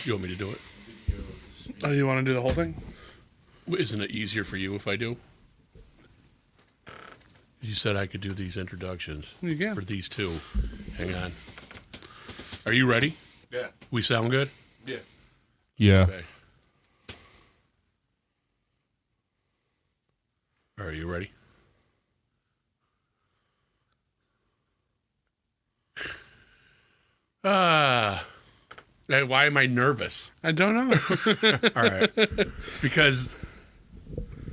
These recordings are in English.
You want me to do it? Oh, you want to do the whole thing? Isn't it easier for you if I do? You said I could do these introductions. You can. For these two. Hang on. Are you ready? Yeah. We sound good? Yeah. Yeah. Okay. Are you ready? Why am I nervous? I don't know. All right. Because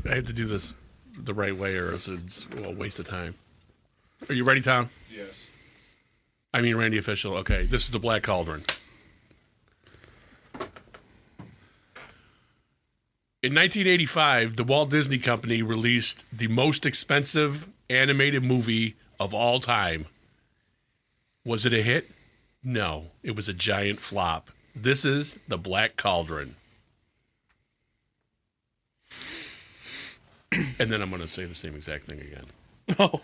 I have to do this the right way or else it's a waste of time. Are you ready, Tom? Yes. I mean, Randy Official. Okay, this is the Black Cauldron. In 1985, the Walt Disney Company released the most expensive animated movie of all time. Was it a hit? No, it was a giant flop. This is the Black Cauldron. And then I'm going to say the same exact thing again. Oh.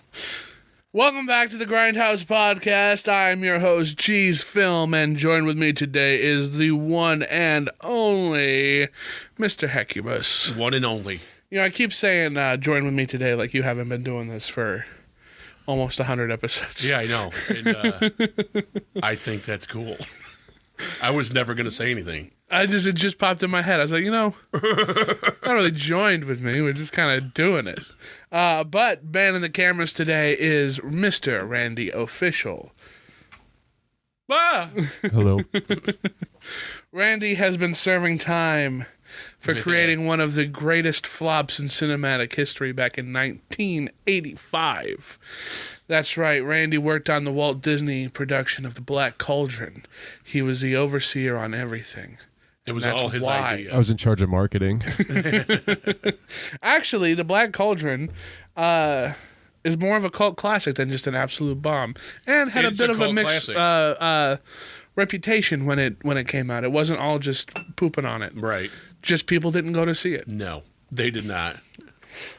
Welcome back to the Grindhouse Podcast. I'm your host, Cheese Film, and joined with me today is the one and only Mr. Hecubus. One and only. You know, I keep saying join with me today like you haven't been doing this for almost 100 episodes. Yeah, I know. And I think that's cool. I was never going to say anything. It just popped in my head. I was like, not really joined with me. We're just kind of doing it. But manning the cameras today is Mr. Randy Official. Ah! Hello. Randy has been serving time for creating one of the greatest flops in cinematic history back in 1985. That's right, Randy worked on the Walt Disney production of the Black Cauldron. He was the overseer on everything. It was all his idea. I was in charge of marketing. Actually, the Black Cauldron is more of a cult classic than just an absolute bomb, and had It's a bit a of a cult mixed reputation when it came out. It wasn't all just pooping on it. Right. Just people didn't go to see it. No, they did not.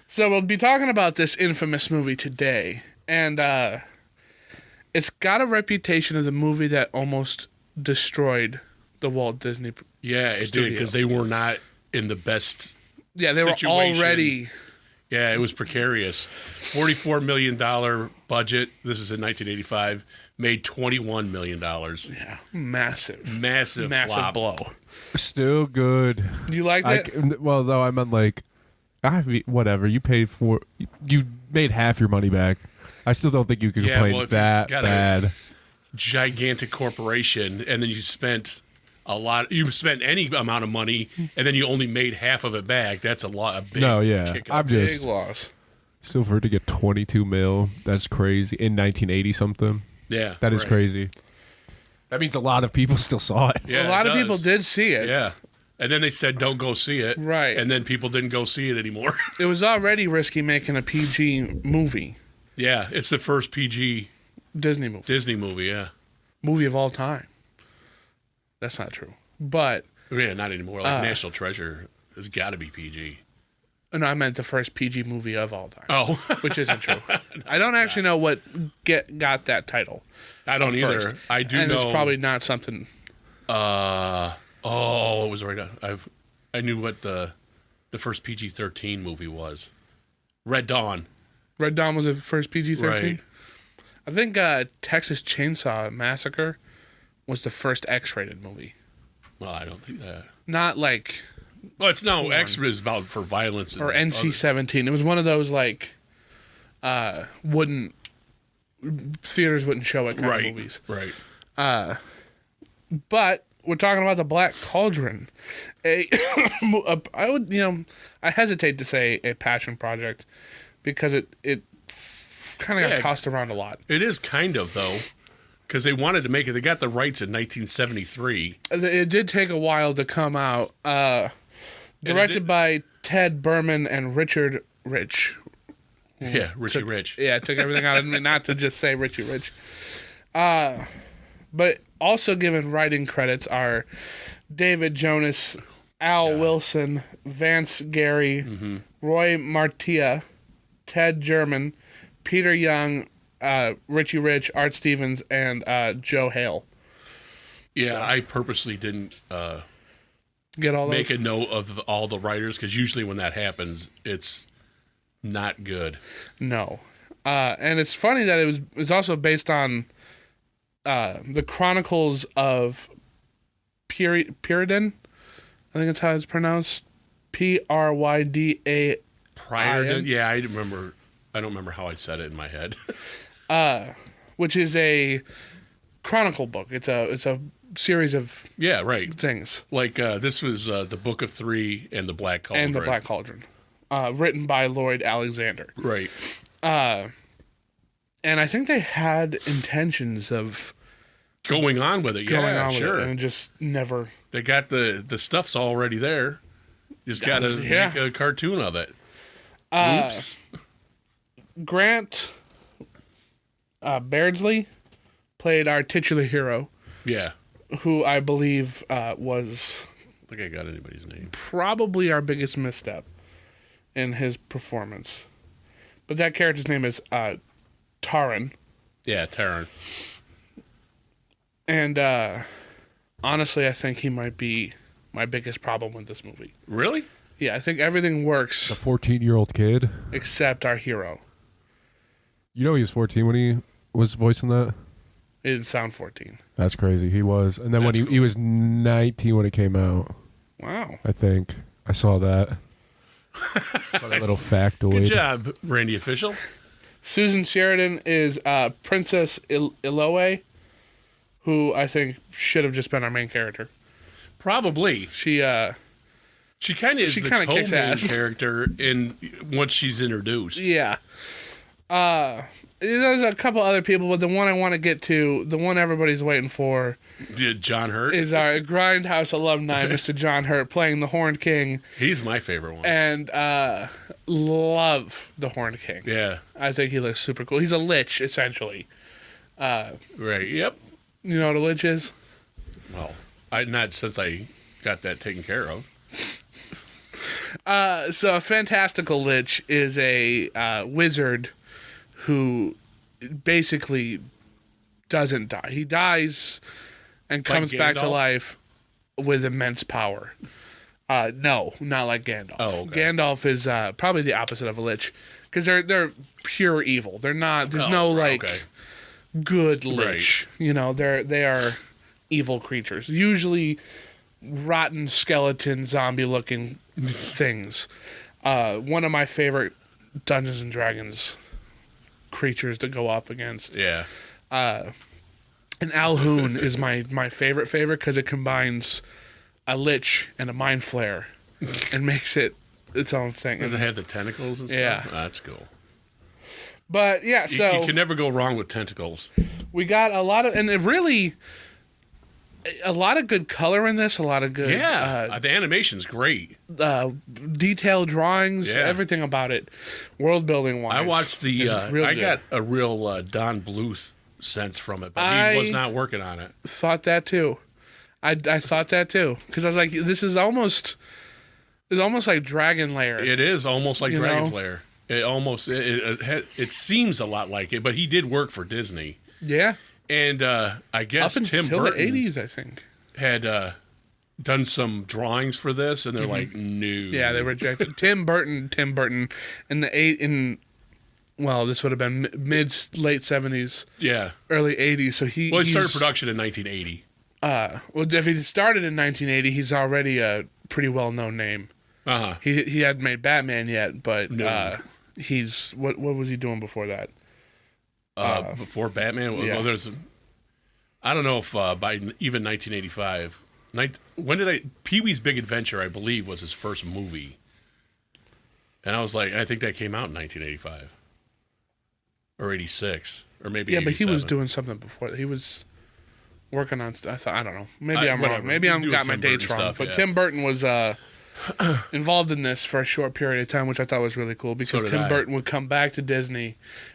So we'll be talking about this infamous movie today, and it's got a reputation of the movie that almost destroyed the Walt Disney. Yeah, it did, because they were not in the best Yeah, they situation. were already. Yeah, it was precarious. $44 million budget. This is in 1985. Made $21 million. Yeah, massive Massive flop. blow. Still good. You liked it? Well, though, I meant like, whatever. You paid for, you made half your money back. I still don't think you could complain well, if that you've got bad. Gigantic corporation, and then you spent any amount of money, and then you only made half of it back. That's a big kick up. Big loss. Still, for it to get 22 mil, that's crazy. In 1980 something. Yeah. That is right. crazy. That means a lot of people still saw it. Yeah, a lot it of people does. did see it. Yeah. And then they said, don't go see it. Right. And then people didn't go see it anymore. It was already risky making a PG movie. Yeah, it's the first PG Disney movie, yeah. Movie of all time. That's not true. But Yeah, not anymore. Like National Treasure has got to be PG. no, I meant the first PG movie of all time. Oh. Which isn't true. I don't actually know what got that title. I don't either. First. I do and know. it's probably not something. It was right on. I knew what the first PG-13 movie was. Red Dawn. Red Dawn was the first PG-13. Right. I think Texas Chainsaw Massacre was the first X-rated movie. Well, I don't think that. Not like Well, it's no X is about for violence and or NC-17. It was one of those like theaters wouldn't show it kind of movies. Right. But we're talking about the Black Cauldron. I hesitate to say a passion project because it kind of got tossed around a lot. It is kind of though, because they wanted to make it. They got the rights in 1973. It did take a while to come out. Directed by Ted Berman and Richard Rich. Yeah, Richie Rich. Yeah, it took everything out of me not to just say Richie Rich. But also given writing credits are David Jonas, Al Wilson, Vance Gary, Roy Martia, Ted German, Peter Young, Richie Rich, Art Stevens, and Joe Hale. Yeah, so. I purposely didn't Get all make those? a note of all the writers, because usually when that happens, it's not good. No. And it's funny that it's also based on the Chronicles of Pryden. I think that's how it's pronounced. Pryda. Prior, yeah, I don't remember how I said it in my head. Which is a chronicle book. It's a series of Yeah, right. things. Like this was the Book of Three and the Black Cauldron. And the Black Cauldron. Written by Lloyd Alexander. Right. And I think they had intentions of Going on with it, going yeah, on sure. with it, and just never. They got the stuff's already there. Just got to Yeah. make a cartoon of it. Oops. Grant Beardsley played our titular hero, Yeah. who I believe was I think I got anybody's name. probably our biggest misstep in his performance. But that character's name is Taran. Yeah, Taran. And honestly, I think he might be my biggest problem with this movie. Really? Yeah, I think everything works The 14-year-old kid. except our hero. You know he was 14 when he was voicing that? It didn't sound 14. That's crazy. He was. And then when That's he was 19 when it came out, Wow. I think. I saw that. Saw that little factoid. Good job, Randy Official. Susan Sheridan is Princess Iloe, who I think should have just been our main character. Probably. She kind of is She the kinda kicks co-main ass. character once she's introduced. yeah. There's a couple other people, but the one I want to get to, the one everybody's waiting for, Did John Hurt? is our Grindhouse alumni, Mr. John Hurt, playing the Horned King, He's my favorite one. and love the Horned King. Yeah. I think he looks super cool. He's a lich, essentially. Right. Yep. You know what a lich is? Well, not since I got that taken care of. So a fantastical lich is a wizard who basically doesn't die. He dies and comes back to Gandalf? life with immense power. No, not like Gandalf. Oh, okay. Gandalf is probably the opposite of a lich because they're pure evil. They're not. There's no like Okay. good lich. You know, they are evil creatures. Usually rotten skeleton zombie looking things. One of my favorite Dungeons and Dragons creatures to go up against. Yeah. And Alhoon is my favorite because it combines a lich and a mind flare and makes it its own thing. Does it have the tentacles and stuff? Yeah. Oh, that's cool. But yeah, You so can never go wrong with tentacles. we got a lot of, and it really, a lot of good color in this, a lot of good Yeah. The animation's great. detailed drawings, Yeah. everything about it, world building wise. I watched is real I good. got a real Don Bluth sense from it, but he was not working on it. Thought that too. I thought that too because I was like, this is almost like Dragon Lair. It is almost like You Dragon's know? Lair. It almost it seems a lot like it, but he did work for Disney, Yeah, and I guess up Tim until the Burton '80s, I think. had done some drawings for this, and they're like, no. Yeah, they rejected Tim Burton in the well, this would have been late '70s, Yeah. early '80s. So he Started production in 1980. well, if he started in 1980, he's already a pretty well known name. Uh huh. He hadn't made Batman yet, but No. he's what was he doing before that? Before Batman. yeah. Well, there's. I don't know if by even 1985. When did Pee Wee's Big Adventure, I believe, was his first movie. And I was like, I think that came out in 1985. Or 86. Or maybe Yeah, but he was 87. doing something before. He was working on stuff. I don't know. Maybe I'm whatever. wrong. Maybe We I'm do got my Tim dates Burton wrong. stuff, But yeah. Tim Burton was involved in this for a short period of time, which I thought was really cool because did Tim I. Burton would come back to Disney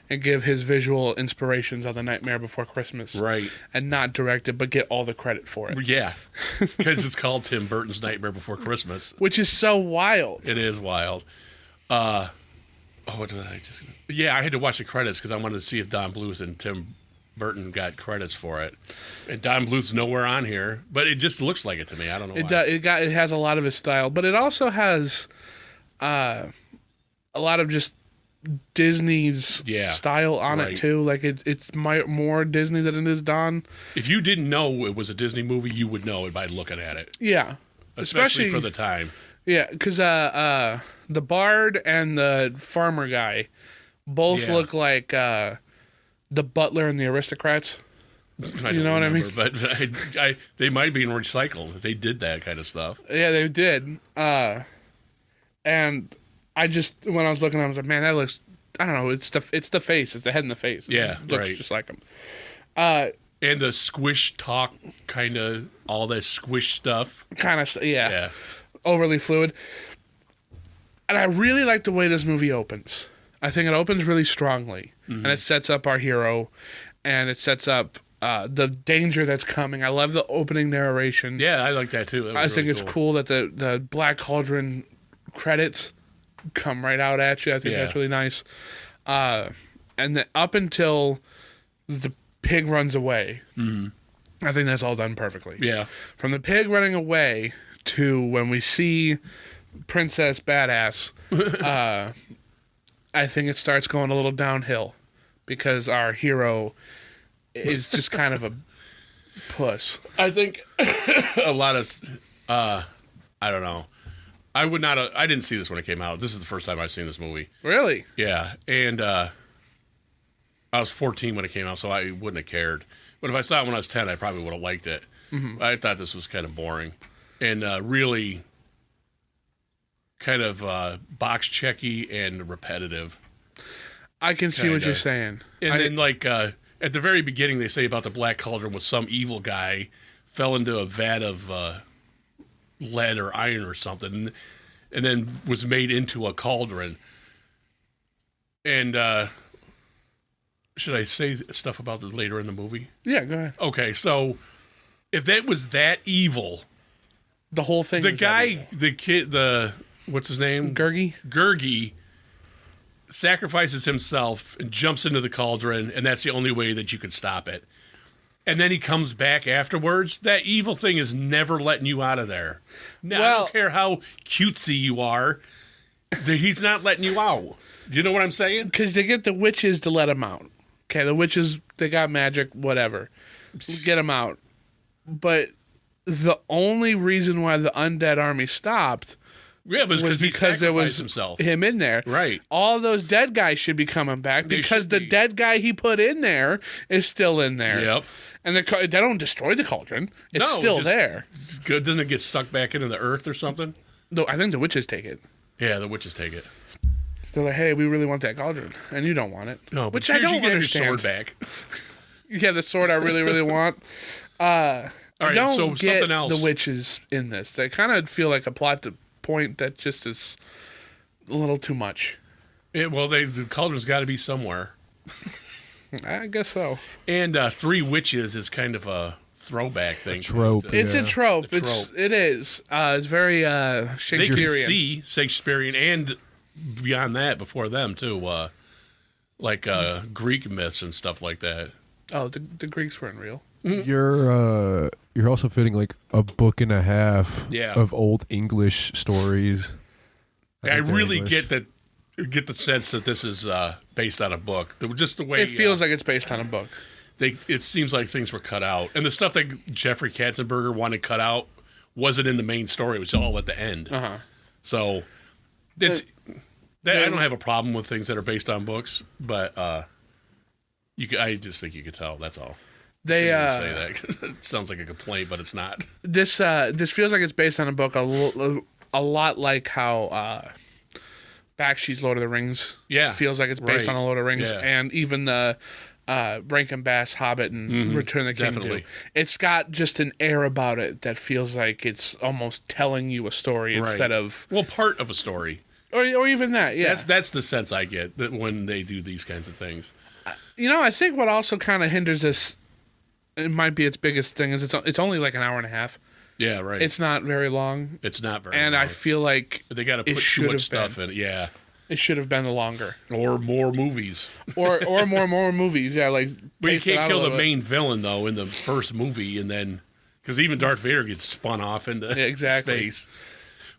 and give his visual inspirations on The Nightmare Before Christmas. Right. And not direct it, but get all the credit for it. Yeah. Because it's called Tim Burton's Nightmare Before Christmas. Which is so wild. It is wild. What did I just... Yeah, I had to watch the credits because I wanted to see if Don Bluth and Tim Burton got credits for it, and Don Bluth's nowhere on here, but it just looks like it to me. I don't know why. It has a lot of his style, but it also has a lot of just Disney's style on it too. Like it's more Disney than it is Don. If you didn't know it was a Disney movie, you would know it by looking at it. Yeah, especially for the time. Yeah, because the Bard and the farmer guy both look like the Butler and the Aristocrats. You know what I mean? But they might be recycled. They did that kind of stuff. Yeah, they did. And I just, when I was looking, I was like, man, that looks, I don't know, it's the face. It's the head and the face. Yeah, it looks just like him. And the squish talk, kind of, all that squish stuff. Kind of, yeah. Overly fluid. And I really like the way this movie opens. I think it opens really strongly. And it sets up our hero. And it sets up the danger that's coming. I love the opening narration. Yeah, I like that too. I think it's cool that the Black Cauldron credits come right out at you. I think that's really nice. And then up until the pig runs away, I think that's all done perfectly. Yeah. From the pig running away to when we see Princess Badass, I think it starts going a little downhill because our hero is just kind of a puss. I think a lot of, I don't know. I would not. I didn't see this when it came out. This is the first time I've seen this movie. Really? Yeah, and I was 14 when it came out, so I wouldn't have cared. But if I saw it when I was 10, I probably would have liked it. I thought this was kind of boring and really kind of box checky and repetitive. I can see what you're saying. And then, like at the very beginning, they say about the Black Cauldron was some evil guy fell into a vat of lead or iron or something, and then was made into a cauldron. And should I say stuff about it later in the movie? Yeah, go ahead. Okay, so if that was that evil, the whole thing. The guy, the kid, what's his name? Gurgi sacrifices himself and jumps into the cauldron, and that's the only way that you could stop it. And then he comes back afterwards. That evil thing is never letting you out of there. Now, I don't care how cutesy you are. He's not letting you out. Do you know what I'm saying? Because they get the witches to let him out. Okay, the witches, they got magic, whatever. Get him out. But the only reason why the undead army stopped was because there was him in there. Right. All those dead guys should be coming back because the dead guy he put in there is still in there. Yep. And they don't destroy the cauldron. It's still there. Good. Doesn't it get sucked back into the earth or something? No, I think the witches take it. Yeah, the witches take it. They're like, hey, we really want that cauldron. And you don't want it. No, which I don't understand. Your sword back. Yeah, the sword I really, really want. All right, don't get something else. The witches in this. They kind of feel like a plot point that just is a little too much. The cauldron's got to be somewhere. I guess so. And three witches is kind of a throwback thing. Trope. It's a trope. It is. It's very Shakespearean. They can see Shakespearean and beyond that before them too, like Greek myths and stuff like that. Oh, the Greeks weren't real. You're also fitting like a book and a half of old English stories. I really get the sense that this is based on a book. Just the way it feels like it's based on a book. It seems like things were cut out, and the stuff that Jeffrey Katzenberger wanted cut out wasn't in the main story. It was all at the end. So I don't have a problem with things that are based on books, but I just think you could tell. That's all. They say that 'cause it sounds like a complaint, but it's not. This feels like it's based on a book a lot like how Bakshi's Lord of the Rings feels like it's based on a Lord of the Rings, and even the Rankin Bass Hobbit and Return of the King. Definitely. It's got just an air about it that feels like it's almost telling you a story instead of part of a story. Or even that, yeah. That's the sense I get that when they do these kinds of things. I think what also kind of hinders this, it might be its biggest thing, is it's only like an hour and a half. Yeah, right. It's not very long. It's not very long. And I feel like they got to put too much stuff in it. Yeah. It should have been longer. Or more movies. or more movies. Yeah, like. But you pace it can't out a kill the little bit. main villain, though, in the first movie, and then... Because even Darth Vader gets spun off into exactly. space.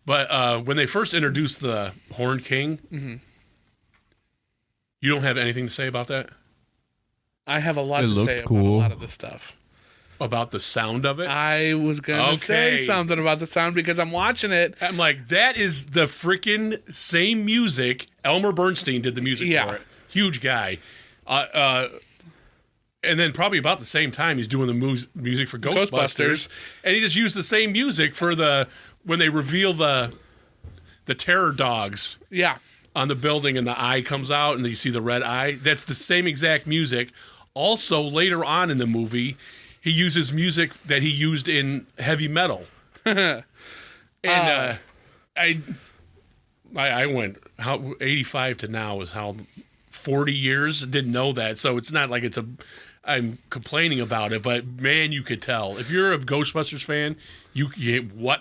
But when they first introduced the Horn King, you don't have anything to say about that? I have a lot It to looked say about cool. a lot of this stuff. About the sound of it? I was going to say Okay. something about the sound because I'm watching it. I'm like, that is the freaking same music. Elmer Bernstein did the music for it. Huge guy. And then probably about the same time, he's doing the music for Ghostbusters. And he just used the same music for when they reveal the terror dogs Yeah. on the building and the eye comes out and you see the red eye. That's the same exact music. Also, later on in the movie, he uses music that he used in heavy metal. And I went, how 85 to now is how 40 years. Didn't know that. So it's not like I'm complaining about it, but man, you could tell. If you're a Ghostbusters fan,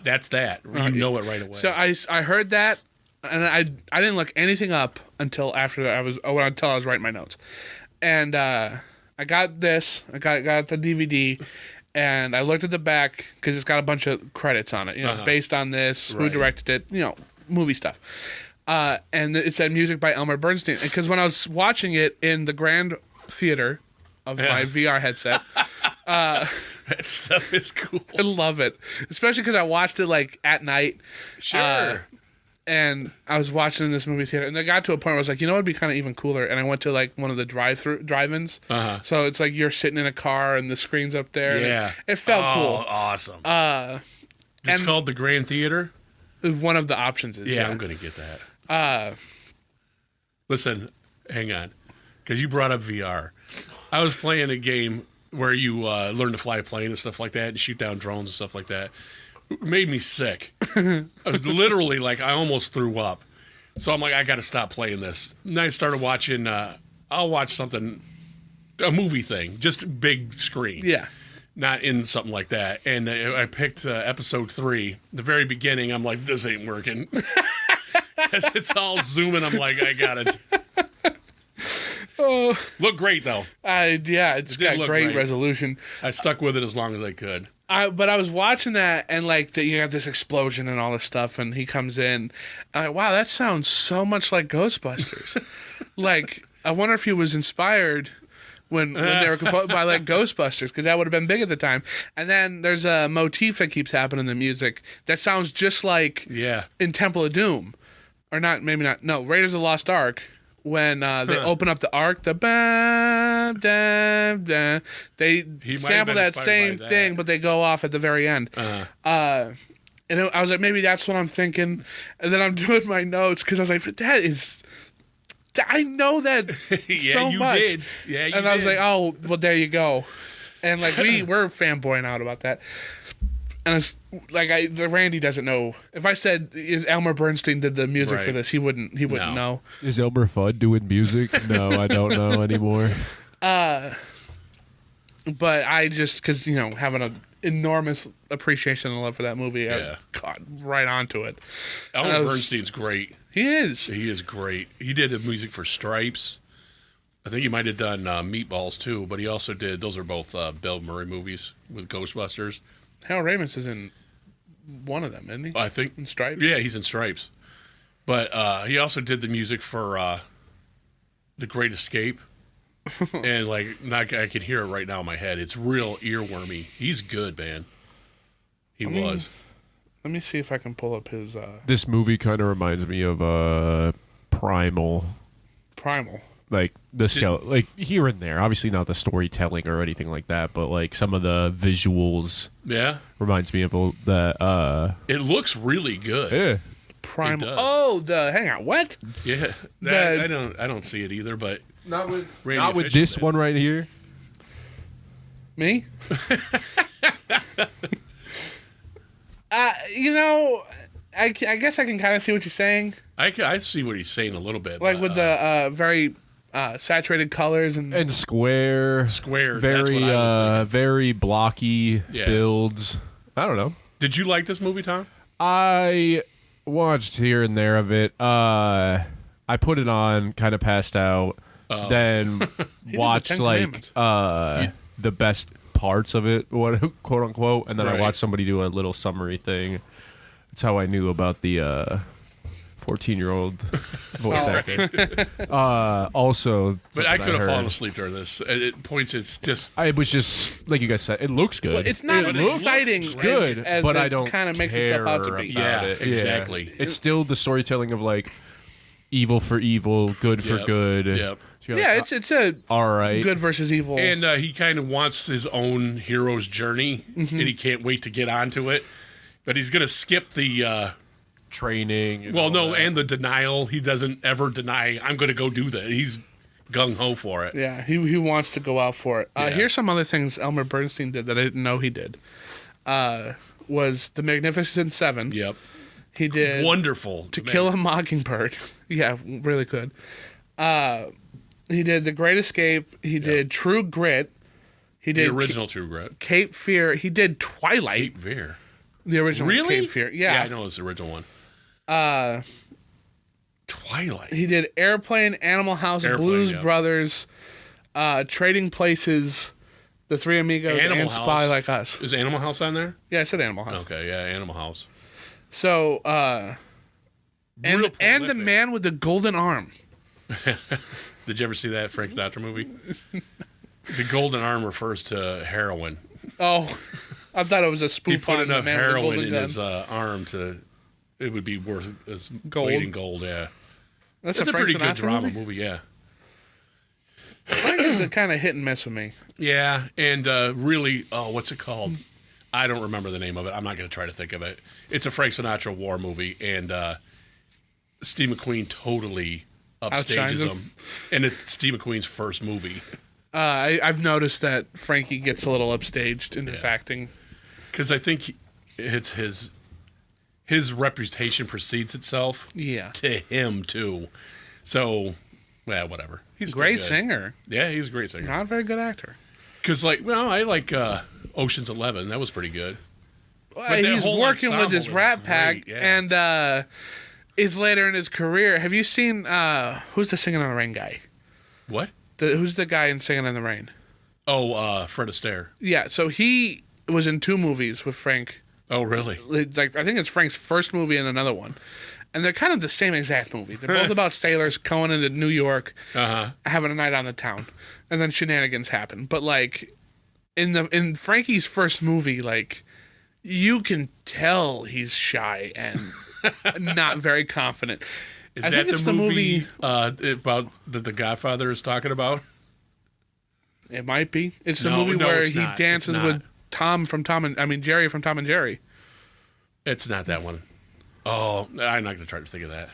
that's that. You know it right away. So I heard that, and I didn't look anything up until after until I was writing my notes, and I got this. I got the DVD, and I looked at the back because it's got a bunch of credits on it. Based on this, who Right. directed it, movie stuff. And it said music by Elmer Bernstein. Because when I was watching it in the Grand Theater of my VR headset, that stuff is cool. I love it, especially because I watched it like at night. Sure. And I was watching this movie theater, and I got to a point where I was like, it'd be kind of even cooler. And I went to like one of the drive-ins. So it's like you're sitting in a car and the screen's up there. Yeah. It felt cool. Awesome. And It's called the Grand Theater? one of the options is. Yeah, I'm going to get that. Listen, hang on. Because you brought up VR. I was playing a game where you learn to fly a plane and stuff like that and shoot down drones and stuff like that. It made me sick. I was literally like, I almost threw up. So I'm like, I got to stop playing this. And I started watching, I'll watch something, a movie thing, just big screen. Yeah. Not in something like that. And I picked episode 3. The very beginning, I'm like, this ain't working. As it's all zooming, I'm like, I got it. Oh, Look great, though. it's got look great great. resolution. I stuck with it as long as I could. But I was watching that, and like you got this explosion and all this stuff, and he comes in. I'm like, wow, that sounds so much like Ghostbusters. Like, I wonder if he was inspired when they were composed by like Ghostbusters, because that would have been big at the time. And then there's a motif that keeps happening in the music that sounds just like in Temple of Doom, or not? Maybe not. No, Raiders of the Lost Ark. When they open up the ark, the bam, dam, dam, they sample that same thing, but they go off at the very end. And I was like, maybe that's what I'm thinking. And then I'm doing my notes because I was like, I know that so much. Did. Yeah, you did. And I was like, oh, well, there you go. And like we're fanboying out about that. And it's like Randy doesn't know. If I said is Elmer Bernstein did the music for this, he wouldn't know. Is Elmer Fudd doing music? No, I don't know anymore. But I just because having an enormous appreciation and love for that movie, I got right onto it. Elmer Bernstein's great. He is. He is great. He did the music for Stripes. I think he might have done Meatballs too, but he also did. Those are both Bill Murray movies with Ghostbusters. Harold Ramis is in one of them, isn't he? I think in Stripes. Yeah, he's in Stripes. But he also did the music for The Great Escape. And I can hear it right now in my head. It's real earwormy. He's good, man. He was. Let me see if I can pull up his This movie kind of reminds me of Primal. Like like here and there, obviously not the storytelling or anything like that, but like some of the visuals. Yeah, reminds me of that. It looks really good. Yeah, Primal. Oh, hang on, what? Yeah, I don't see it either, but not with Randy this one right here. Me? I guess I can kind of see what you're saying. I see what he's saying a little bit, like with the very saturated colors and square, very that's what I was thinking. Very blocky builds. I don't know. Did you like this movie, Tom? I watched here and there of it. I I put it on, kind of passed out, then watched like the best parts of it, quote unquote, and then I watched somebody do a little summary thing. That's how I knew about the 14-year-old voice actor. Also, but I could have fallen asleep during this. At points, it's just. I was just like you guys said. It looks good. Well, it's not as exciting good, as but it I don't kind of makes itself out to be. Yeah, exactly. Yeah. It's still the storytelling of like evil for evil, good for good. Yep. So it's a all right, good versus evil, and he kind of wants his own hero's journey, and he can't wait to get onto it. But he's going to skip the training. And the denial. He doesn't ever deny, I'm going to go do that. He's gung-ho for it. Yeah, he wants to go out for it. Here's some other things Elmer Bernstein did that I didn't know he did. Was The Magnificent Seven. Yep. He did wonderful. To Kill a Mockingbird. Yeah, really good. He did The Great Escape. He did True Grit. He did the original True Grit. Cape Fear. He did Twilight. Cape Fear. The original Cape Fear. Yeah. I know it's the original one. Twilight. He did Airplane, Animal House, Blues Brothers, Trading Places, The Three Amigos, and Spy Like Us. Is Animal House on there? Yeah, I said Animal House. Okay, yeah, Animal House. So, and The Man with the Golden Arm. Did you ever see that Frank Sinatra movie? The golden arm refers to heroin. Oh, I thought it was a spoof. He put on enough the man heroin with the in his arm it would be worth as gold. weight in gold. Yeah, that's a Frank pretty Sinatra good drama movie. Yeah, Frank is a kind of hit and miss with me. Yeah, and really, what's it called? I don't remember the name of it. I'm not going to try to think of it. It's a Frank Sinatra war movie, and Steve McQueen totally upstages him. And it's Steve McQueen's first movie. I've noticed that Frankie gets a little upstaged in his acting. Because I think it's his reputation precedes itself to him, too. So, whatever. He's a great singer. Yeah, he's a great singer. Not a very good actor. Because, I like Ocean's 11. That was pretty good. He's working with his Rat Pack and is later in his career. Have you seen who's the Singing in the Rain guy? What? Who's the guy in Singing in the Rain? Oh, Fred Astaire. Yeah, so he was in 2 movies with Frank. Oh, really? Like I think it's Frank's first movie and another one. And they're kind of the same exact movie. They're both about sailors going into New York, having a night on the town, and then shenanigans happen. But like in Frankie's first movie, like you can tell he's shy and not very confident. Is that the movie about that the Godfather is talking about? It might be. It's the movie where he dances with Jerry from Tom and Jerry. It's not that one. Oh, I'm not going to try to think of that.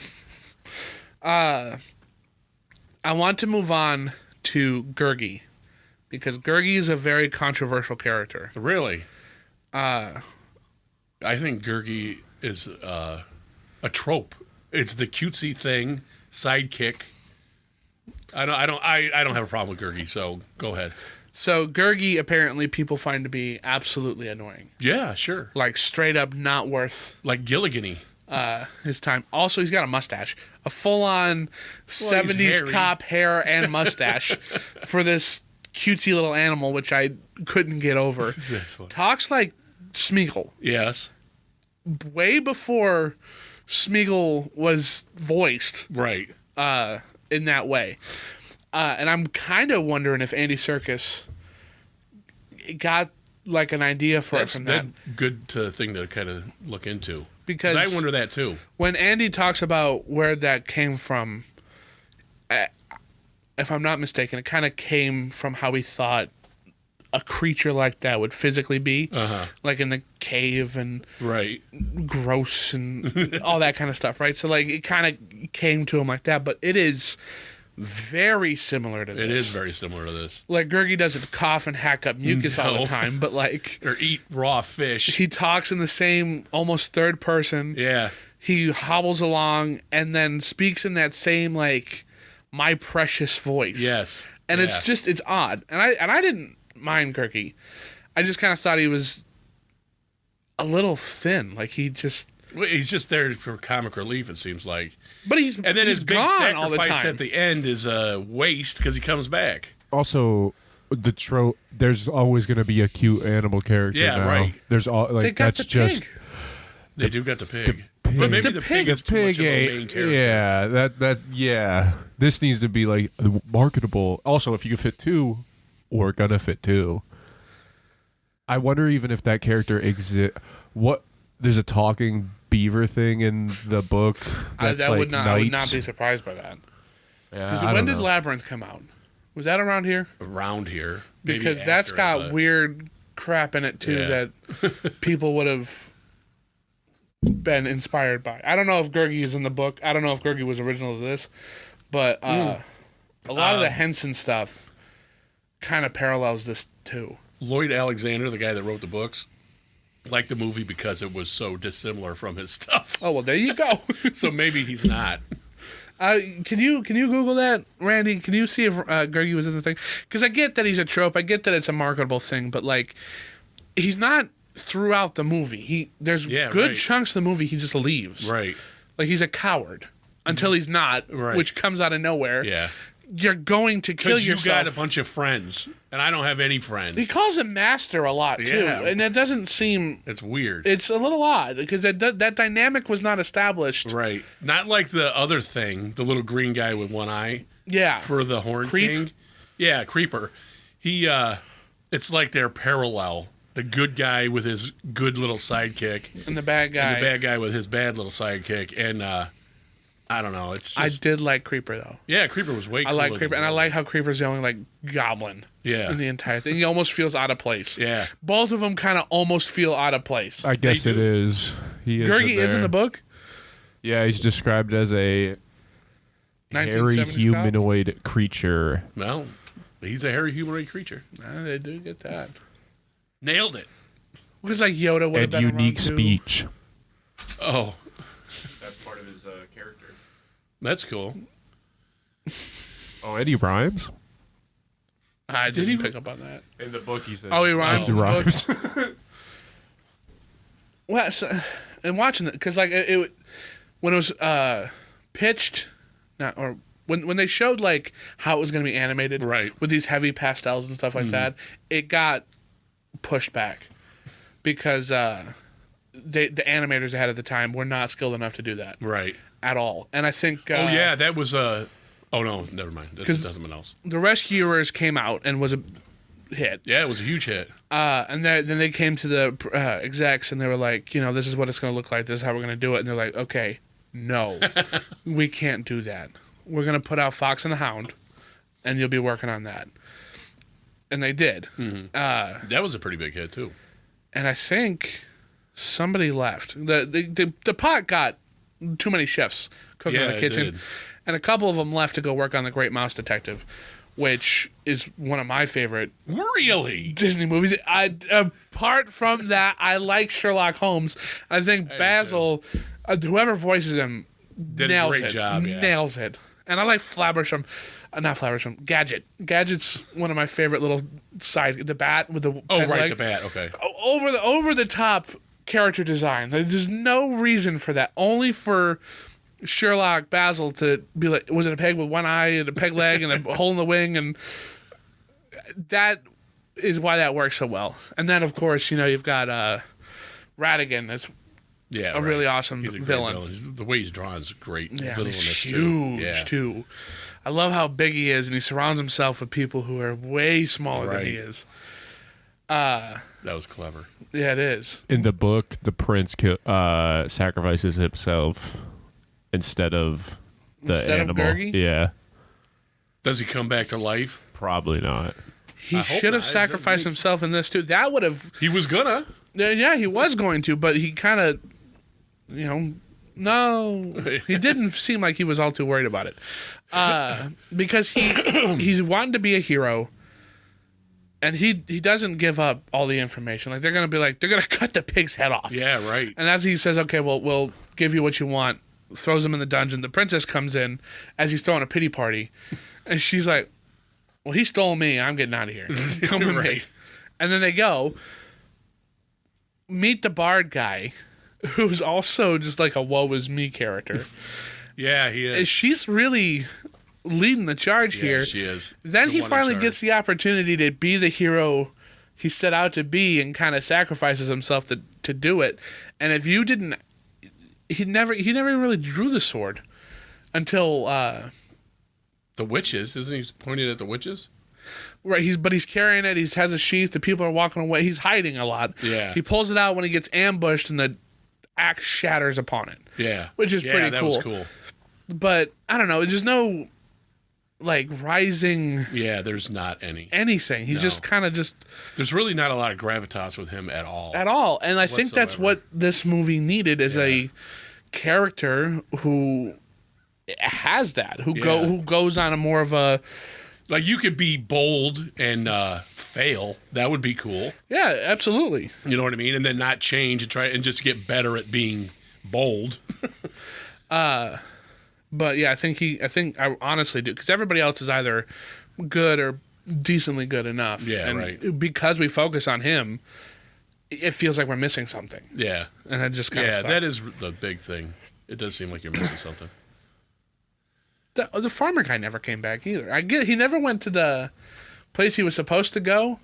I want to move on to Gurgi, because Gurgi is a very controversial character. Really? I think Gurgi is a trope. It's the cutesy thing, sidekick. I don't have a problem with Gurgi, so go ahead. So Gurgi, apparently, people find to be absolutely annoying. Yeah, sure. Like straight up not worth like Gilligan-y. His time. Also, he's got a mustache, a full-on 70s cop hair and mustache for this cutesy little animal, which I couldn't get over. Talks like Smeagol. Yes. Way before Smeagol was voiced, right? In that way, and I'm kind of wondering if Andy Serkis got like an idea for it from that. Good thing to kind of look into, because I wonder that too. When Andy talks about where that came from, if I'm not mistaken, it kind of came from how he thought a creature like that would physically be, like in the cave and gross and all that kind of stuff, right? So like it kind of came to him like that, but it is very similar to this. It is very similar to this. Like Gurgi doesn't cough and hack up mucus all the time, but like or eat raw fish. He talks in the same almost third person. Yeah, he hobbles along and then speaks in that same like my precious voice. Yes, and it's odd, and I didn't mind Gurgi. I just kind of thought he was a little thin. Like he just Well, he's just there for comic relief, it seems like. But and then he's his big gone all the sacrifice time. at the end is a waste because he comes back. Also, the trope. There's always going to be a cute animal character. Yeah, now. right. There's all like They got that's the just pig. They do got the pig. pig. But maybe The the pig pig- is too much of a main character. Yeah. This needs to be like marketable. Also, if you can fit two, or gonna fit two. I wonder even if that character exists. What there's a talking beaver thing in the book. That's I like would not be surprised by that. Yeah, When did Labyrinth come out? Was that around here? Around here. Maybe Because that's after, got but- weird crap in it too Yeah. that people would have been inspired by. I don't know if Gurgi is in the book. I don't know if Gurgi was original to this, but a lot of the Henson stuff kind of parallels this too. Lloyd Alexander, the guy that wrote the books, liked the movie because it was so dissimilar from his stuff. Oh well, there you go. So maybe he's not. Can you Google that, Randy? Can you see if Gurgi was in the thing? Because I get that he's a trope. I get that it's a marketable thing, but like, he's not throughout the movie. There's good right. chunks of the movie he just leaves. Right. Like he's a coward until he's not, Right. which comes out of nowhere. Yeah. You're going to kill Because you yourself. got a bunch of friends, and I don't have any friends. He calls him master a lot too, Yeah. and that doesn't seem. It's weird. It's a little odd because that dynamic was not established. Right. Not like the other thing, the little green guy with one eye Yeah. for the Horn Creep? King. Yeah, Creeper. He it's like they're parallel. The good guy with his good little sidekick And the bad guy. and the bad guy with his bad little sidekick, and I don't know, it's I just did like Creeper though. yeah, Creeper was way I cooler like than Creeper, and I Walt. like how Creeper's the only like goblin Yeah. in the entire thing. He almost feels out of place. Yeah. Both of them kind of almost feel out of place. I guess They it do. is. He is. Gurgi is in the book. Yeah, he's described as a hairy 1970s cop? humanoid creature. Well, he's a hairy humanoid creature. They do get that. Nailed it. Because like Yoda would have And been unique around, too. speech. Oh, That's part of his character. that's cool. Oh, Eddie rhymes? I Did didn't he- pick up on that. In the book, he says. Oh, he rhymes He in the rhymes. Well, so, and watching it because like it when it was pitched, not or when they showed like how it was going to be animated, Right. with these heavy pastels and stuff like that, it got pushed back because the animators they had at the time were not skilled enough to do that Right. at all. And I think Oh yeah, that was oh no, never mind. This 'Cause- is something else. The Rescuers came out and was a hit. Yeah, it was a huge hit. And then they came to the execs and they were like, this is what it's going to look like. This is how we're going to do it. And they're like, okay, no, we can't do that. We're going to put out Fox and the Hound, and you'll be working on that. And they did. That was a pretty big hit too. And I think somebody left. The pot got too many chefs cooking in Yeah, the it kitchen, did. and a couple of them left to go work on The Great Mouse Detective, which is one of my favorite Really? Disney movies. Apart from that, I like Sherlock Holmes. I think Basil, whoever voices him, Did a nails great it. job, yeah. Nails it. And I like Flabbersham. Not Flabbersham. Gadget. Gadget's one of my favorite little side. The bat with the Oh peg right, leg. the bat. Okay. Over the top character design. There's no reason for that. Only for Sherlock Basil to be like, was it a peg with one eye and a peg leg and a hole in the wing, and that is why that works so well. And then of course you've got Radigan as Yeah, a really awesome He's a great villain. The way he's drawn is great. Yeah, and Villainous he's too. huge Yeah. too. I love how big he is, and he surrounds himself with people who are way smaller than he Right. is. That was clever. Yeah, it is. In the book, the prince sacrifices himself instead of the Instead of animal. Gurgi? Yeah, Does he come back to life? probably not. He I hope should have not. sacrificed That makes- himself in this too. That would have. He was gonna. Yeah, he was going to, but he kind of, no, he didn't seem like he was all too worried about it, because he's wanting to be a hero, and he doesn't give up all the information. Like they're gonna cut the pig's head off. Yeah, right. And as he says, okay, well, we'll give you what you want, throws him in the dungeon. The princess comes in as he's throwing a pity party, and she's like, well, he stole me. I'm getting out of here. Come with me. Right. And then they go meet the bard guy, who's also just like a woe is me character. Yeah, he is. She's really leading the charge here. She is. Then The he one in finally charge. gets the opportunity to be the hero he set out to be and kind of sacrifices himself to do it. And if you didn't, he never even really drew the sword until The witches. Isn't he pointed at the witches? right. He's carrying it. He has a sheath. The people are walking away. He's hiding a lot. Yeah. He pulls it out when he gets ambushed, and the axe shatters upon it. Yeah. Which is pretty that cool. was cool. But I don't know. There's no like rising Yeah, there's not any. anything. He's No. just kind of just There's really not a lot of gravitas with him at all. at all. And I think that's Whatsoever. what this movie needed is a character who has that, who goes on a more of a Like, you could be bold and fail. That would be cool. yeah, absolutely. You know what I mean? And then not change and try and just get better at being bold. But yeah, I think I honestly do because everybody else is either good or decently good enough. Yeah, and right. because we focus on him, it feels like we're missing something, Yeah. and that just kind of Yeah, sucks. that is the big thing. It does seem like you're missing something. The farmer guy never came back either. I get he never went to the place he was supposed to go.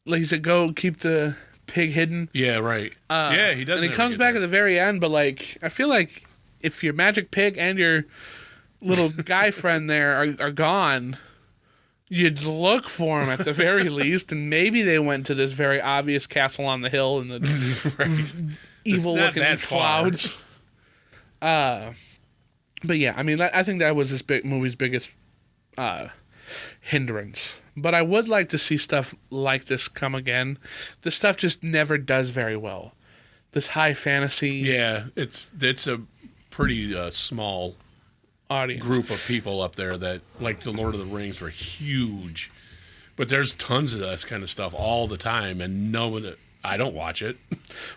Like he said, go keep the pig hidden. Yeah, right. Yeah, he does. And he comes back at the very end, but like I feel like if your magic pig and your little guy friend there are gone, you'd look for him at the very least, and maybe they went to this very obvious castle on the hill in the evil-looking clouds. But yeah, I mean, I think that was this movie's biggest hindrance. But I would like to see stuff like this come again. This stuff just never does very well. This high fantasy Yeah, it's a pretty small audience. group of people up there that like the Lord of the Rings were huge, but there's tons of this kind of stuff all the time, and no one. I don't watch it.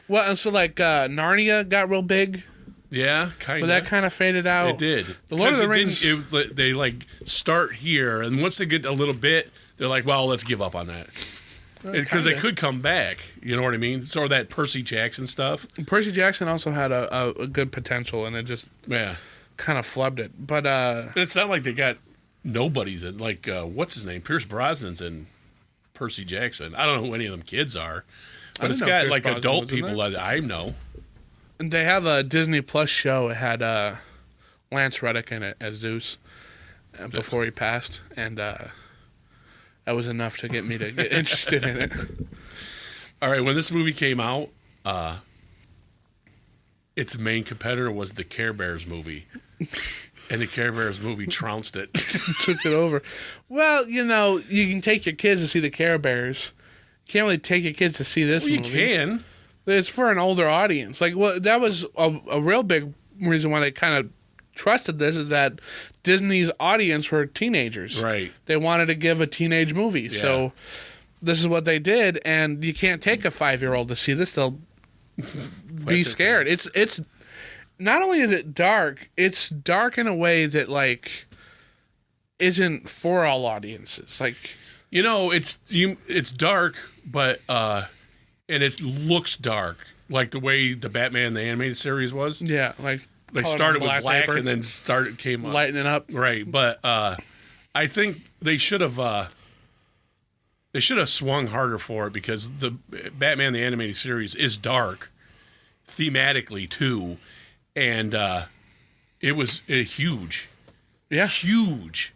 Well, and so like Narnia got real big, Yeah, kind but of. that kind of faded out. It did. The Lord of the 'Cause Rings. It was like, they like start here, and once they get a little bit, they're like, "Well, let's give up on that," because they kinda. could come back. You know what I mean? Sort of that Percy Jackson stuff. Percy Jackson also had a good potential, and it just Yeah, kind of flubbed it. But and it's not like they got nobody's in. Like what's his name? Pierce Brosnan's in Percy Jackson. I don't know who any of them kids are, but didn't it's know got Pierce like Brosnan adult was in people that I know. and they have a Disney Plus show. It had Lance Reddick in it as Zeus before he passed, and that was enough to get me to get interested in it. All right, when this movie came out, its main competitor was the Care Bears movie. And the Care Bears movie trounced it. Took it over. Well, you know, you can take your kids to see the Care Bears. You can't really take your kids to see this Well, you movie. can. It's for an older audience. Like, well, that was a real big reason why they kind of trusted this is that Disney's audience were teenagers. Right. They wanted to give a teenage movie. Yeah. So this is what they did, and you can't take a 5-year-old to see this. They'll be scared. It's not only is it dark, it's dark in a way that like isn't for all audiences. Like, You know, it's dark, but and it looks dark, like the way the Batman the animated series was. yeah, like They colored started on with black paper, and then came up. lightening up. Right, but I think they should have swung harder for it because the Batman the animated series is dark thematically too, and it was huge. Yeah. Huge.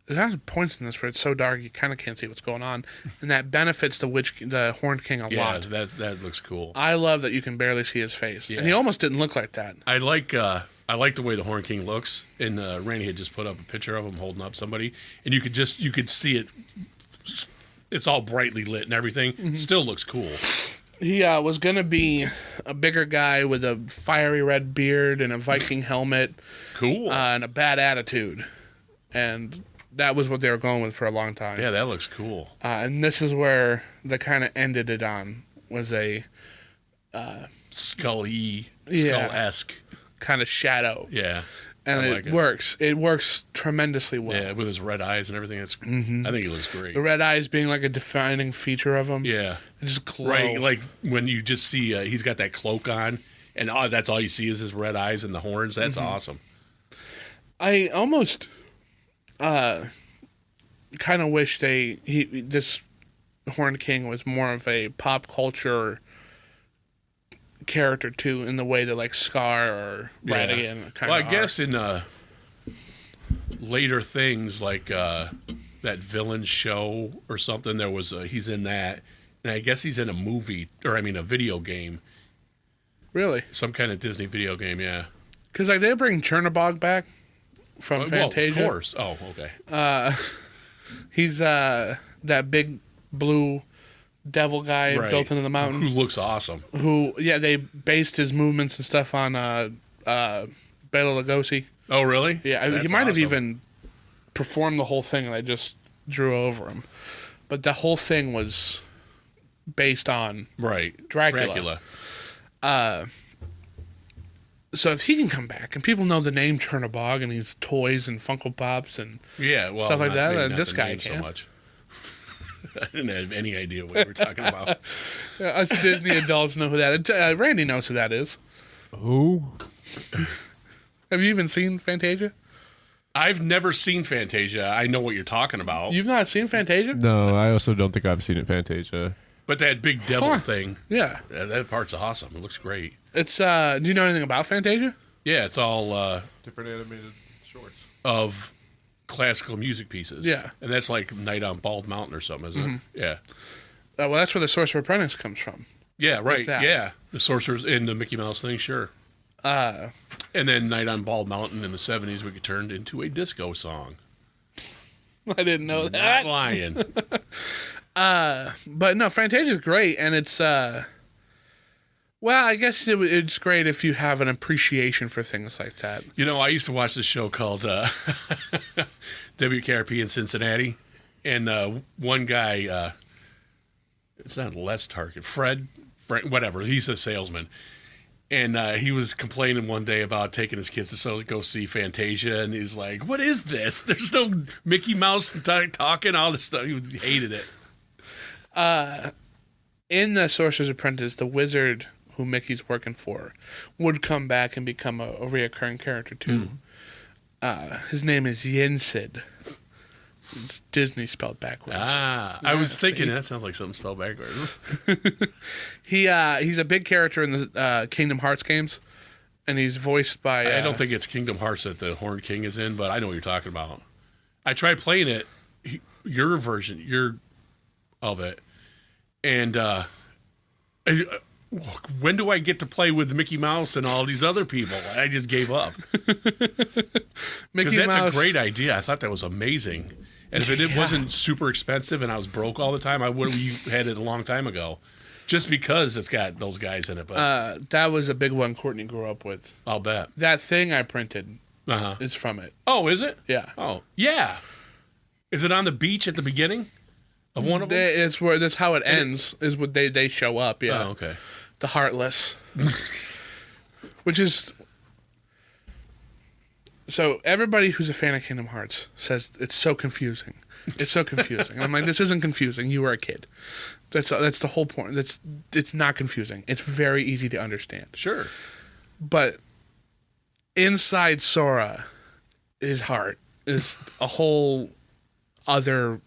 There's points in this where it's so dark you kind of can't see what's going on, and that benefits the Horned King a Yeah, lot. that looks cool. I love that you can barely see his face, Yeah. and he almost didn't look like that. I like the way the Horn King looks, and Randy had just put up a picture of him holding up somebody, and you could see it. It's all brightly lit and everything. Mm-hmm. Still looks cool. He was gonna be a bigger guy with a fiery red beard and a Viking helmet Cool. and a bad attitude, and that was what they were going with for a long time. Yeah, that looks cool. And this is where they kind of ended it on was a Skull-y, Yeah. skull-esque. kind of shadow. Yeah. And I like it works. It works tremendously well. Yeah, with his red eyes and everything. I think he looks great. The red eyes being like a defining feature of him. Yeah. It just glow. Right, like when you just see he's got that cloak on, and that's all you see is his red eyes and the horns. That's awesome. I almost kind of wish this Horned King was more of a pop culture character too, in the way that like Scar or Radigan kind of. Well, I guess in later things like that villain show or something, there was he's in that, and I guess he's in a movie a video game. Really? Some kind of Disney video game, yeah. Because like they bring Chernabog back from Fantasia. Of course. Oh, okay. He's that big blue devil guy built into the mountain who looks awesome. They based his movements and stuff on Bela Lugosi. Oh, really? Yeah, That's he might have awesome. even performed the whole thing, and I just drew over him. But the whole thing was based on Dracula. So if he can come back, and people know the name Chernabog, and he's toys and Funko Pops and stuff like that, and this guy can. So much. I didn't have any idea what we were talking about. Us Disney adults know who that is. Randy knows who that is. Who? Have you even seen Fantasia? I've never seen Fantasia. I know what you're talking about. You've not seen Fantasia? No, I also don't think I've seen it. Fantasia. But that big devil thing. Yeah. That part's awesome. It looks great. It's, do you know anything about Fantasia? Yeah, it's all Different animated shorts of classical music pieces. Yeah. And that's like Night on Bald Mountain or something, isn't it? Yeah. Well, that's where the Sorcerer Apprentice comes from. Yeah, right. that? Yeah. The Sorcerers in the Mickey Mouse thing, sure. And then Night on Bald Mountain in the 70s, we turned into a disco song. I didn't know that. Not lying. But no, Fantasia's great, and it's, well, I guess it's great if you have an appreciation for things like that. You know, I used to watch this show called WKRP in Cincinnati, and one guy, it's not Les Target, Fred, whatever, he's a salesman, and he was complaining one day about taking his kids to go see Fantasia, and he's like, what is this? There's no Mickey Mouse talking, all this stuff. He hated it. In the Sorcerer's Apprentice, the wizard who Mickey's working for would come back and become a reoccurring character too. His name is Yensid. It's Disney spelled backwards. I was thinking that sounds like something spelled backwards. He's a big character in the Kingdom Hearts games, and he's voiced by. I don't think it's Kingdom Hearts that the Horned King is in, but I know what you're talking about. I tried playing it, your version, of it, and when do I get to play with Mickey Mouse and all these other people? I just gave up. Because that's a great idea. I thought that was amazing. And if it wasn't super expensive and I was broke all the time, I would have had it a long time ago. Just because it's got those guys in it. But that was a big one Courtney grew up with. I'll bet. That thing I printed is from it. Oh, is it? Yeah. Oh, yeah. Is it on the beach at the beginning of one of them? That's how it ends, is what they show up, yeah. Oh, okay. The Heartless. Which is... So everybody who's a fan of Kingdom Hearts says it's so confusing. It's so confusing. I'm like, this isn't confusing. You were a kid. That's the whole point. It's not confusing. It's very easy to understand. Sure. But inside Sora, his heart is a whole other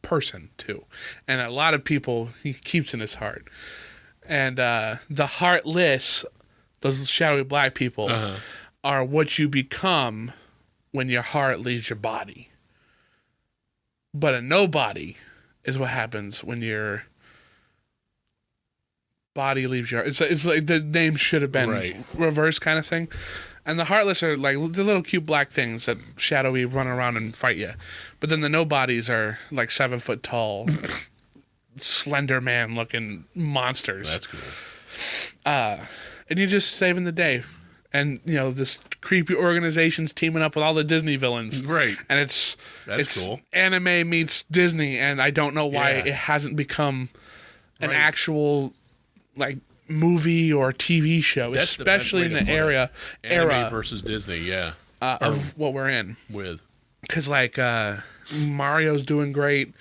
person too, and a lot of people he keeps in his heart. And the heartless, those shadowy black people, are what you become when your heart leaves your body. But a nobody is what happens when your body leaves your heart. It's like the name should have been reverse kind of thing. And the Heartless are like the little cute black things that shadowy run around and fight you. But then the nobodies are like 7 foot tall, Slender Man looking monsters. That's cool. And you're just saving the day. And, this creepy organization's teaming up with all the Disney villains. Right. And it's cool. Anime meets Disney, and I don't know why it hasn't become an actual, movie or TV show, That's especially in the era. Anime versus Disney, yeah. of what we're in. With. Because, like, Mario's doing great.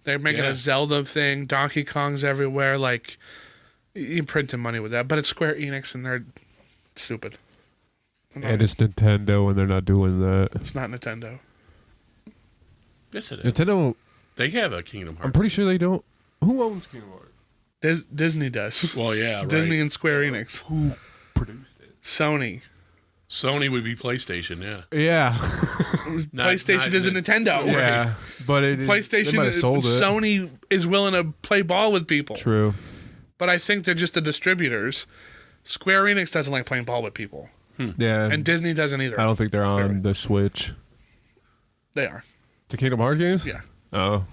They're making a Zelda thing. Donkey Kong's everywhere. Like, you're printing money with that. But it's Square Enix, and they're stupid. And it's Nintendo, and they're not doing that. It's not Nintendo. Yes, it is. Nintendo... They have a Kingdom Hearts. I'm pretty sure they don't... Who owns Kingdom Hearts? Disney does. Well, yeah, right. Disney and Square Enix. Who produced it? Sony. Sony would be PlayStation, yeah. Yeah. PlayStation isn't Nintendo. Yeah. But PlayStation, they might have sold it. Sony is willing to play ball with people. True. But I think they're just the distributors. Square Enix doesn't like playing ball with people. Yeah. And Disney doesn't either. I don't think they're on the Switch. They are. The Kingdom Hearts games? Yeah. Oh.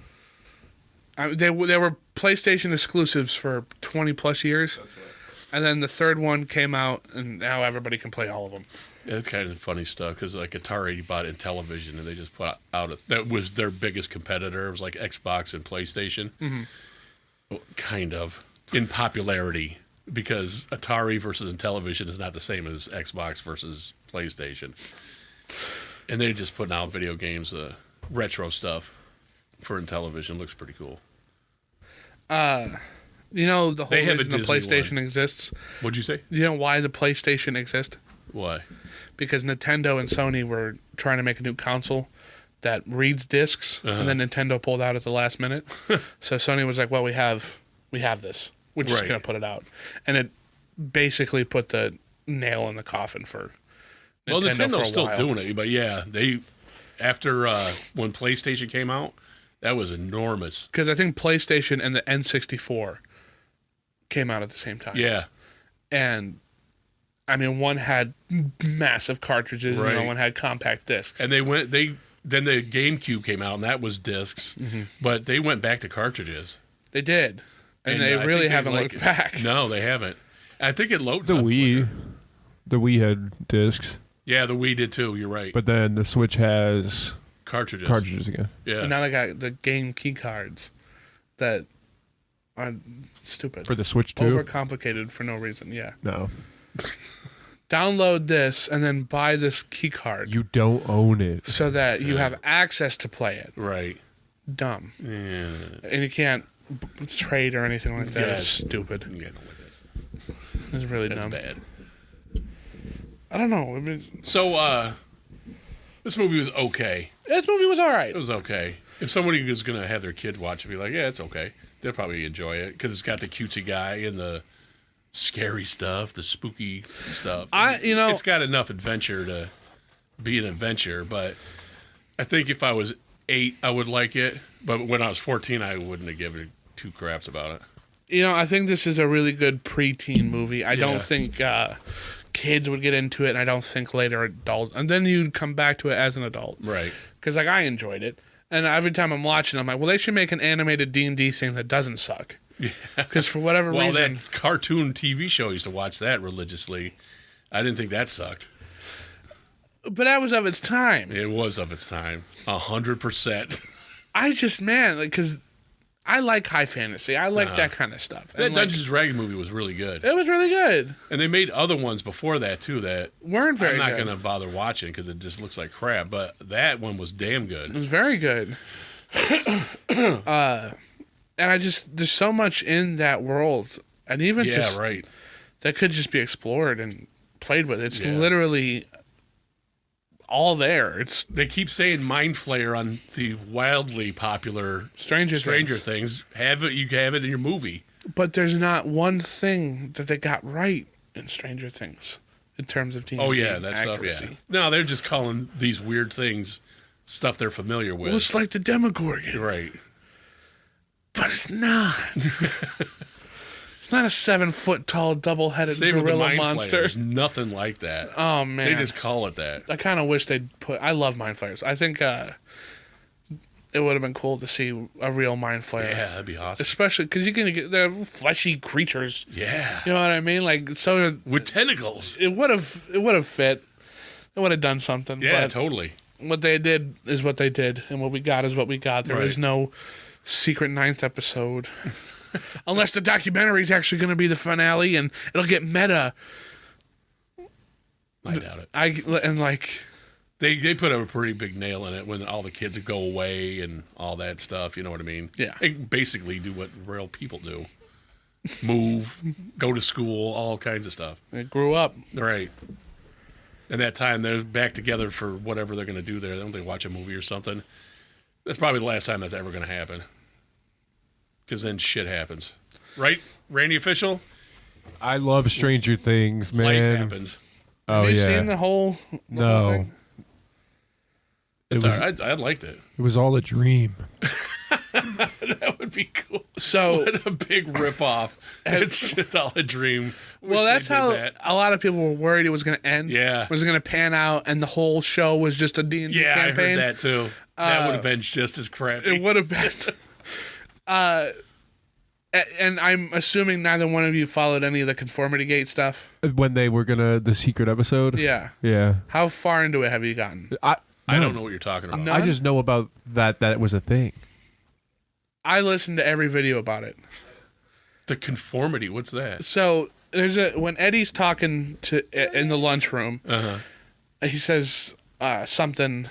They were PlayStation exclusives for 20 plus years. That's right. And then the third one came out, and now everybody can play all of them. Yeah, it's kind of funny stuff because like Atari bought in television, and they just put out that was their biggest competitor. It was like Xbox and PlayStation, well, kind of in popularity because Atari versus television is not the same as Xbox versus PlayStation, and they just putting out video games, retro stuff for in television. Looks pretty cool. You know the whole They have a reason the Disney PlayStation one. exists? What'd you say? You know why the PlayStation exists? Why? Because Nintendo and Sony were trying to make a new console that reads discs, and then Nintendo pulled out at the last minute. So Sony was like, well, we have this. We're just going to put it out. And it basically put the nail in the coffin for Nintendo. Well, Nintendo's for a still while. doing it, but yeah, they after when PlayStation came out, that was enormous. Because I think PlayStation and the N64 came out at the same time. Yeah, And I mean, one had massive cartridges, and the other one had compact discs. and then the GameCube came out, and that was discs, but they went back to cartridges. They did, and they I really think haven't like looked back. No, they haven't. I think it loads The up Wii. quicker. The Wii had discs. Yeah, the Wii did too. You're right. But then the Switch has cartridges again. Yeah. And now they got the game key cards that are stupid. For the Switch too? Overcomplicated for no reason, yeah. No. Download this and then buy this key card You don't own it. so that you have access to play it. Right. Dumb. Yeah. And you can't trade or anything like that. Yeah. It's stupid. Yeah, no, that's It's really that's dumb. bad. I don't know. I mean, So, this movie was okay. this movie was all right. It was okay. If somebody was going to have their kid watch it, be like, yeah, it's okay. They'll probably enjoy it because it's got the cutesy guy and the scary stuff, the spooky stuff. It's got enough adventure to be an adventure, but I think if I was 8, I would like it. But when I was 14, I wouldn't have given 2 craps about it. I think this is a really good preteen movie. I Yeah. don't think kids would get into it, and I don't think later adults. And then you'd come back to it as an adult. Right. Because, I enjoyed it. And every time I'm watching, I'm like, well, they should make an animated D&D thing that doesn't suck. Yeah. Because for whatever Well, reason... that cartoon TV show, I used to watch that religiously. I didn't think that sucked. But that was of its time. It was of its time. 100%. I just, man, because I like high fantasy. I like that kind of stuff. That And, Dungeons & Dragons movie was really good. it was really good. And they made other ones before that, too, that Weren't very I'm not good. going to bother watching because it just looks like crap. But that one was damn It good. was very good. And there's so much in that world. And even Yeah, just right. that could just be explored and played with. It's Yeah. literally all there. It's They keep saying Mind Flayer on the wildly popular Stranger Things. Have it, you can have it in your movie. But there's not one thing that they got right in Stranger Things in terms of D&D Oh, yeah, that accuracy. stuff, yeah. No, they're just calling these weird things stuff they're familiar with. Well, it's like the Demogorgon, Right. but it's not. It's not a 7-foot tall, double-headed Same with the gorilla Mind monster. Flayers. Nothing like that. Oh man, They just call it that. I kind of wish they'd put. I love mind flayers. I think it would have been cool to see a real mind flayer. Yeah, that'd be awesome. Especially because you can get they're fleshy creatures. Yeah. You know what I mean? Like so, With tentacles. it would have fit. It would have done something. Yeah, but totally. what they did is what they did, and what we got is what we got. There is Right. no secret 9th episode, unless the documentary is actually going to be the finale, and it'll get meta. I doubt it. They put a pretty big nail in it when all the kids go away and all that stuff. You know what I mean? Yeah. They basically do what real people do: move, go to school, all kinds of stuff. They grew up. Right. And that time they're back together for whatever they're going to do there. Don't they watch a movie or something? That's probably the last time that's ever going to happen. Because then shit happens. Right, Randy Official? I love Stranger Things, man. Life happens. Oh, Have you yeah. seen the whole No. thing? It's It was- all right. I liked it. It was all a dream. That would be cool. So, What a big ripoff. It's just all a dream. Wish well, that's they did how that. a lot of people were worried it was going to end. Yeah. It was going to pan out, and the whole show was just a D&D Yeah, campaign. I heard that too. That would have been just as crappy. It would have been. And I'm assuming neither one of you followed any of the Conformity Gate stuff. When they were the secret episode? Yeah. Yeah. How far into it have you gotten? I don't know what you're talking about. No. I just know about that it was a thing. I listened to every video about it. The conformity, what's that? So there's when Eddie's talking in the lunchroom, he says something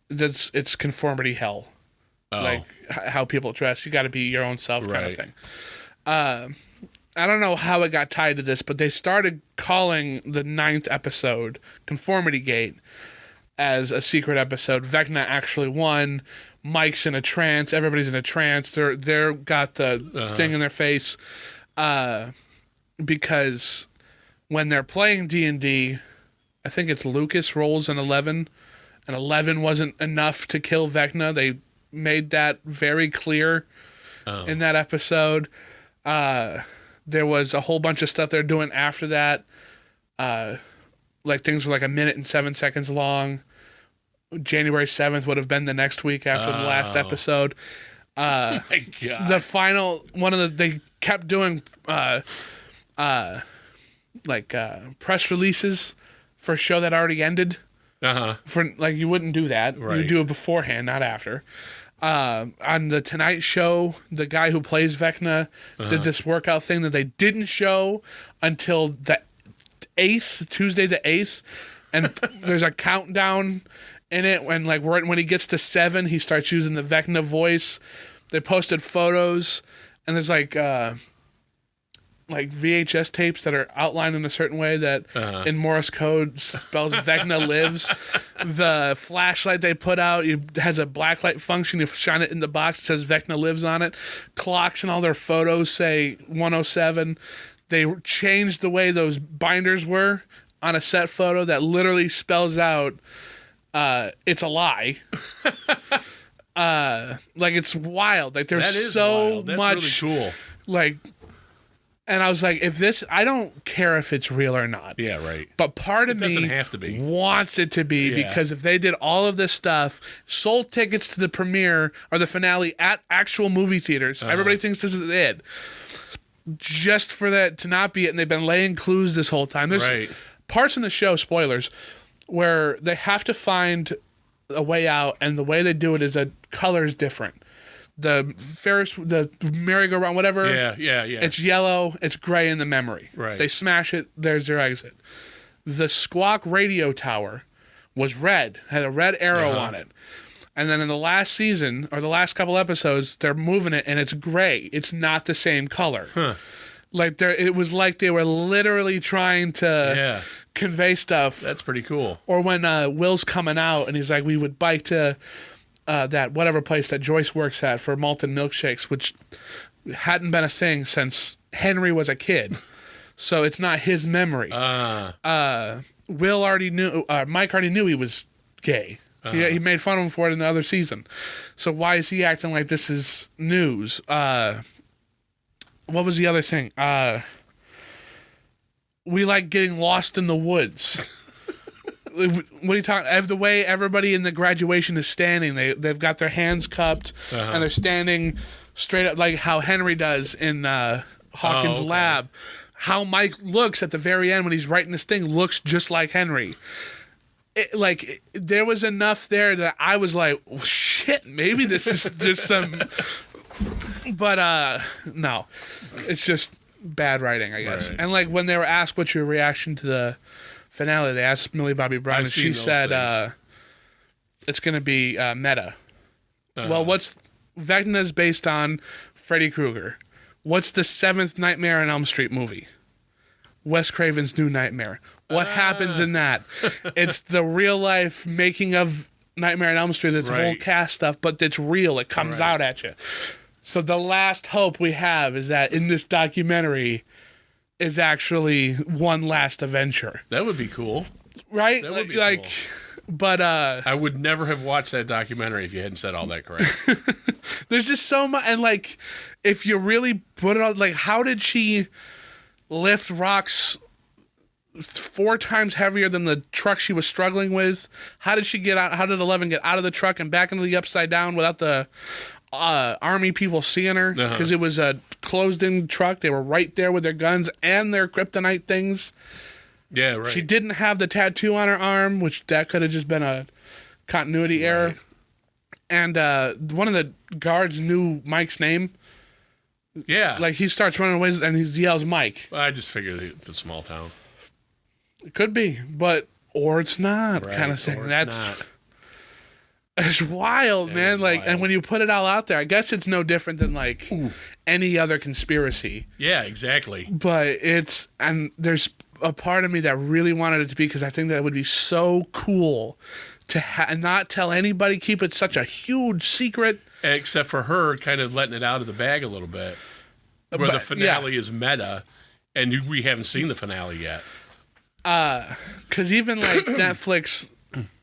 that's it's conformity hell, like how people dress. You got to be your own self, kind of thing. I don't know how it got tied to this, but they started calling the 9th episode Conformity Gate as a secret episode. Vecna actually won. Mike's in a trance. Everybody's in a trance. They're got the thing in their face, because when they're playing D&D, I think it's Lucas rolls an 11, and 11 wasn't enough to kill Vecna. They made that very clear in that episode. There was a whole bunch of stuff they're doing after that. Like things were like 1 minute and 7 seconds long. January 7th would have been the next week after the last episode. My God. The final one of they kept doing press releases for a show that already ended. For like you wouldn't do that. Right. You do it beforehand, not after. On the Tonight Show, the guy who plays Vecna did this workout thing that they didn't show until the 8th, Tuesday the 8th, and there's a countdown in it when when he gets to 7, he starts using the Vecna voice. They posted photos, and there's like VHS tapes that are outlined in a certain way that in Morse code spells Vecna lives. The flashlight they put out has a blacklight function. You shine it in the box, it says Vecna lives on it. Clocks and all their photos say 107. They changed the way those binders were on a set photo that literally spells out it's a lie. It's wild. Like there's That is so wild. That's much really cool. And I was like, I don't care if it's real or not. Yeah, right. But part of doesn't me have to be. wants it to be because if they did all of this stuff, sold tickets to the premiere or the finale at actual movie theaters, everybody thinks this is it. Just for that to not be it, and they've been laying clues this whole time. There's parts in the show, spoilers, where they have to find a way out, and the way they do it is that color's different. The merry-go-round, whatever. Yeah. It's yellow. It's gray in the memory. Right. They smash it. There's their exit. The Squawk radio tower was red. Had a red arrow on it. And then in the last season, or the last couple episodes, they're moving it, and it's gray. It's not the same color. It was like they were literally trying to convey stuff. That's pretty cool. Or when Will's coming out, and he's like, we would bike to that whatever place that Joyce works at for Malton milkshakes, which hadn't been a thing since Henry was a kid. So it's not his memory. Will already knew, Mike already knew he was gay. He made fun of him for it in the other season. So why is he acting like this is news? What was the other thing? We like getting lost in the woods. What are you talking? The way everybody in the graduation is standing, they've got their hands cupped and they're standing straight up, like how Henry does in Hawkins' lab. How Mike looks at the very end when he's writing this thing looks just like Henry. There was enough there that I was like, oh, shit, maybe this is just some. But no, it's just bad writing, I guess. Right. And when they were asked what's your reaction to the finale, they asked Millie Bobby Brown, and she said it's going to be meta. Well, Vecna's based on Freddy Krueger. What's the 7th Nightmare on Elm Street movie? Wes Craven's New Nightmare. What happens in that? It's the real life making of Nightmare on Elm Street. It's whole cast stuff, but it's real. It comes out at you. So the last hope we have is that in this documentary is actually one last adventure. That would be cool. Right? That would be cool. But I would never have watched that documentary if you hadn't said all that correct. There's just so much, and like, if you really put it on, like, how did she lift rocks 4 times heavier than the truck she was struggling with? How did she get out? How did 11 get out of the truck and back into the upside down without the army people seeing her? Because it was a closed-in truck. They were right there with their guns and their kryptonite things. Yeah, right. She didn't have the tattoo on her arm, which that could have just been a continuity error. And one of the guards knew Mike's name. Yeah. Like, he starts running away and he yells Mike. I just figured it's a small town. It could be, or it's not, kind of thing. It's wild, man. Like, wild. And when you put it all out there, I guess it's no different than like any other conspiracy. Yeah, exactly. But there's a part of me that really wanted it to be, because I think that it would be so cool to not tell anybody, keep it such a huge secret. Except for her kind of letting it out of the bag a little bit. Where the finale is meta, and we haven't seen the finale yet. Because even like Netflix,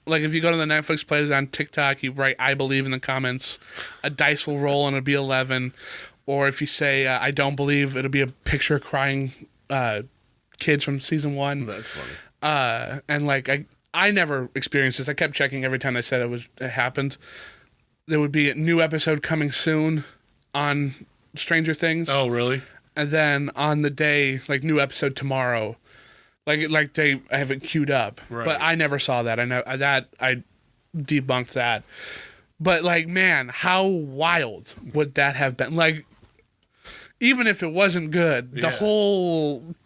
like if you go to the Netflix players on TikTok, you write "I believe" in the comments, a dice will roll and it'll be 11. Or if you say "I don't believe," it'll be a picture of crying kids from season 1. That's funny. And like I never experienced this. I kept checking every time they said it happened. There would be a new episode coming soon on Stranger Things. Oh, really? And then on the day, like, new episode tomorrow. Like I have it queued up. Right. But I never saw that. I debunked that. But like, man, how wild would that have been? Like, even if it wasn't good, the whole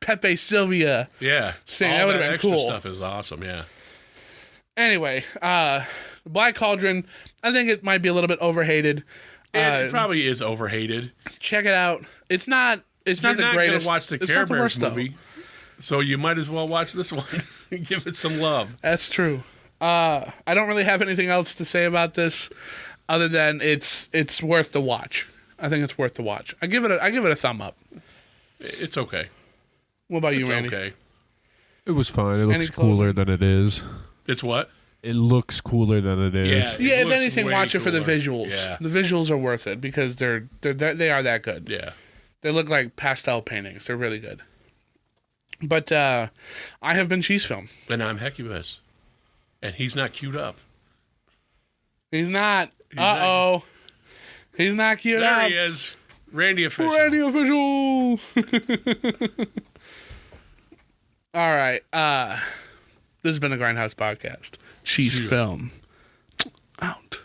Pepe Sylvia thing, that would have been extra cool. Stuff is awesome, yeah. Anyway, Black Cauldron, I think it might be a little bit overhated. It probably is overhated. Check it out. It's not the greatest. You're not going to watch the Care Bears movie, though. So you might as well watch this one and give it some love. That's true. I don't really have anything else to say about this, other than it's worth the watch. I think it's worth the watch. I give it a thumb up. It's okay. What about you, Randy? Okay. It was fine. It looks cooler than it is. It's what? It looks cooler than it is. Yeah. If anything, watch it for the visuals. Yeah. The visuals are worth it because they are that good. Yeah. They look like pastel paintings. They're really good. But I have been Cheese Film. And I'm Hecubus. And he's not queued up. He's not. Uh-oh. He's not queued up. There he is. Randy Official. Randy Official. All right. This has been the Grindhouse Podcast. Cheese Film. Out.